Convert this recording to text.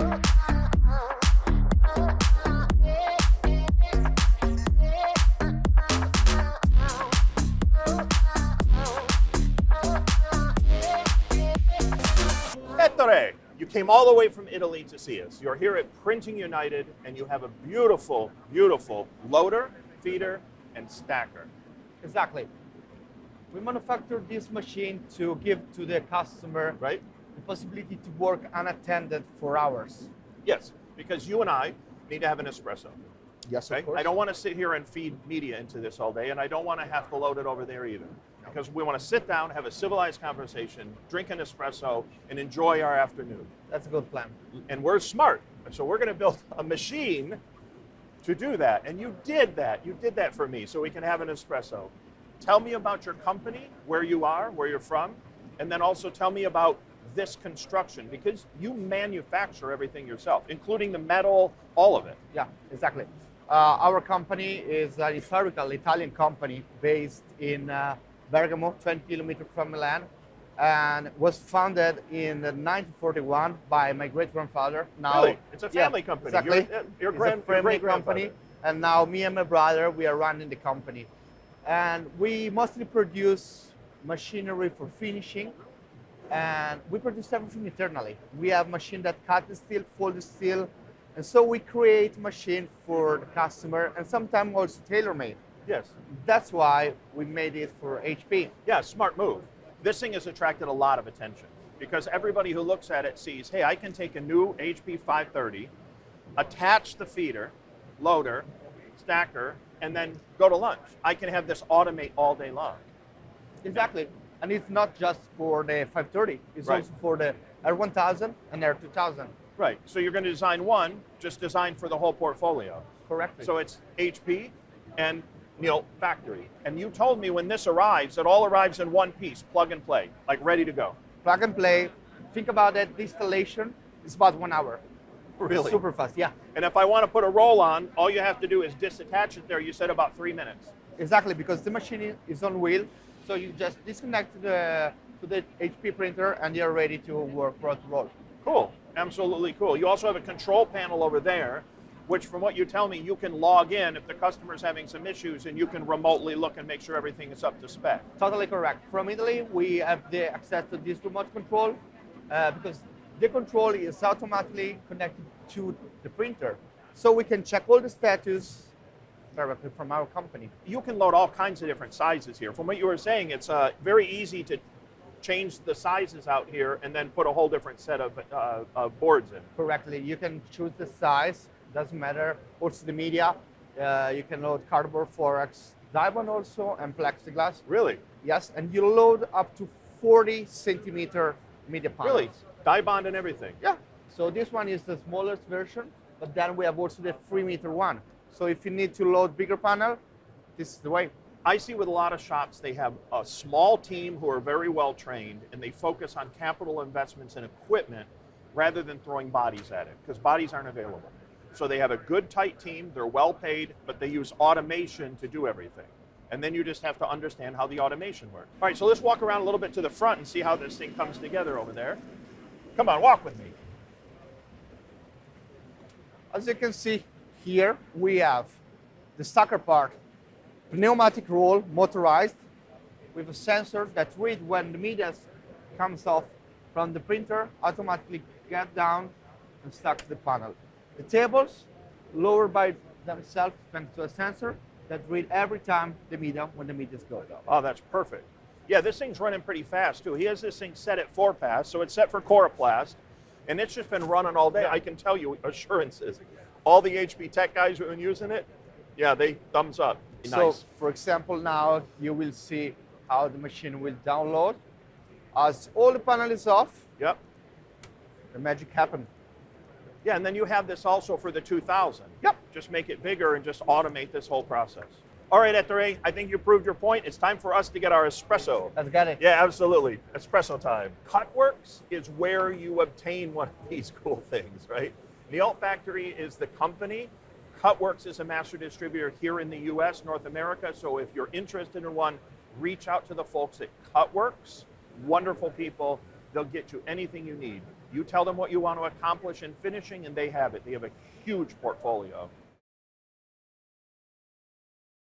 Ettore, you came all the way from Italy to see us. You're here at Printing United, and you have a beautiful, beautiful loader, feeder, and stacker. Exactly. We manufacture this machine to give to the customer Right? the possibility to work unattended for hours. Yes, because you and I need to have an espresso. Yes, Okay? I don't want to sit here and feed media into this all day, and I don't want to have to load it over there either. Because we want to sit down, have a civilized conversation, drink an espresso, and enjoy our afternoon. That's a good plan. And we're smart, so we're going to build a machine to do that. And you did that. You did that for me, so we can have an espresso. Tell me about your company, where you are, where you're from, and then also tell me about this construction, because you manufacture everything yourself, including the metal, all of it. Yeah, exactly. Our company is a historical Italian company based in Bergamo, 20 kilometers from Milan, and was founded in 1941 by my great-grandfather. Now, Really? It's a family company. Exactly. Your It's a family company, great-grandfather. and now me and my brother, we are running the company. And we mostly produce machinery for finishing, and we produce everything internally. We have machine that cut the steel, fold the steel, and so we create machine for the customer, and sometimes also tailor-made. Yes. That's why we made it for HP. Yeah, smart move. This thing has attracted a lot of attention because everybody who looks at it sees, hey, I can take a new HP 530, attach the feeder, loader, stacker, and then go to lunch. I can have this automate all day long. Exactly. And it's not just for the 530, it's Right. also for the R1000 and R2000. Right. So you're going to design one, just design for the whole portfolio. Correctly. So it's HP and Neolt Factory. And you told me when this arrives, it all arrives in one piece, plug and play, like ready to go. Plug and play. Think about it, the installation is about 1 hour. Really? Super fast, yeah. And if I want to put a roll on, all you have to do is disattach it there. You said about 3 minutes. Exactly, because the machine is on wheel, so you just disconnect to the HP printer and you're ready to work roll. Cool. Absolutely cool. You also have a control panel over there, which from what you tell me, you can log in if the customer's having some issues and you can remotely look and make sure everything is up to spec. Totally correct. From Italy, we have the access to this remote control because the control is automatically connected to the printer. So we can check all the status directly from our company. You can load all kinds of different sizes here. From what you were saying, it's very easy to change the sizes out here and then put a whole different set of boards in. Correctly. You can choose the size, doesn't matter. Also the media, you can load cardboard, CUTWORX, diamond also, and plexiglass. Really? Yes, and you load up to 40 centimeter media panels. Really? Die bond and everything? Yeah. So this one is the smallest version, but then we have also the 3-meter one. So if you need to load bigger panel, this is the way. I see with a lot of shops, they have a small team who are very well trained and they focus on capital investments and equipment rather than throwing bodies at it because bodies aren't available. So they have a good tight team, they're well paid, but they use automation to do everything. And then you just have to understand how the automation works. All right, so let's walk around a little bit to the front and see how this thing comes together over there. Come on, walk with me. As you can see here, we have the stacker part, pneumatic roll, motorized, with a sensor that reads when the media comes off from the printer, automatically get down and stack to the panel. The tables lower by themselves thanks to a sensor that read every time the media when the media goes up. Oh, that's perfect. Yeah, this thing's running pretty fast too. He has this thing set at 4-pass, so it's set for coroplast, and it's just been running all day. I can tell you assurances. All the HP Tech guys who have been using it, yeah, they thumbs up. Nice. So, for example, now you will see how the machine will download. As all the panel is off, Yep. the magic happens. Yeah, and then you have this also for the 2000. Yep. Just make it bigger and just automate this whole process. All right, Ettore, I think you proved your point. It's time for us to get our espresso. Let's get it. Yeah, absolutely. Espresso time. CUTWORX is where you obtain one of these cool things, right? Neolt Factory is the company. CUTWORX is a master distributor here in the US, North America. So if you're interested in one, reach out to the folks at CUTWORX. Wonderful people. They'll get you anything you need. You tell them what you want to accomplish in finishing, and they have it. They have a huge portfolio.